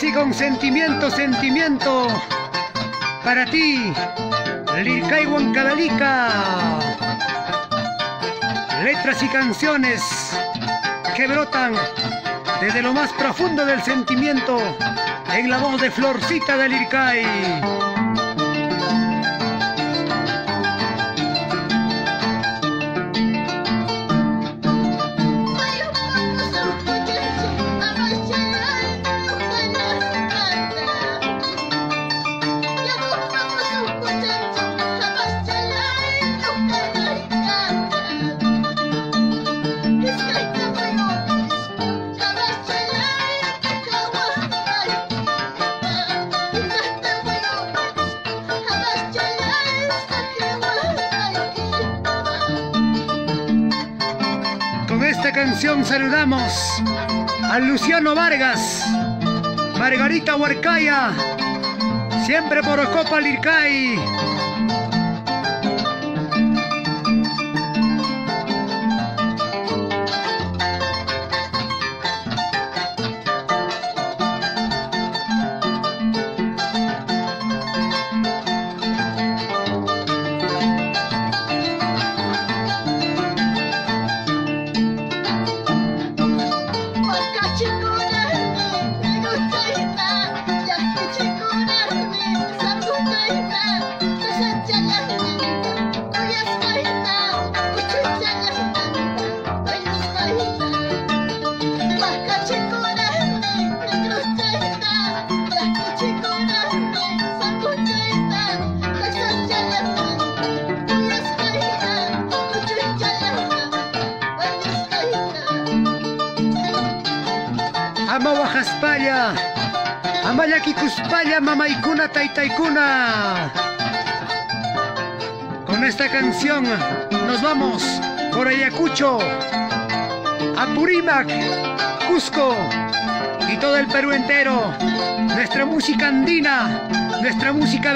así con sentimiento, sentimiento, para ti, Lircay Huancavelica. Letras y canciones que brotan desde lo más profundo del sentimiento, en la voz de Florcita de Lircay. Con esta canción saludamos a Luciano Vargas, Margarita Huarcaya, siempre por Copa Lircay. Ama Huajaspalla, ama Yaquicuspalla, mamaicuna, taitaicuna. Con esta canción nos vamos por Ayacucho, Apurímac, Cusco y todo el Perú entero. Nuestra música andina, nuestra música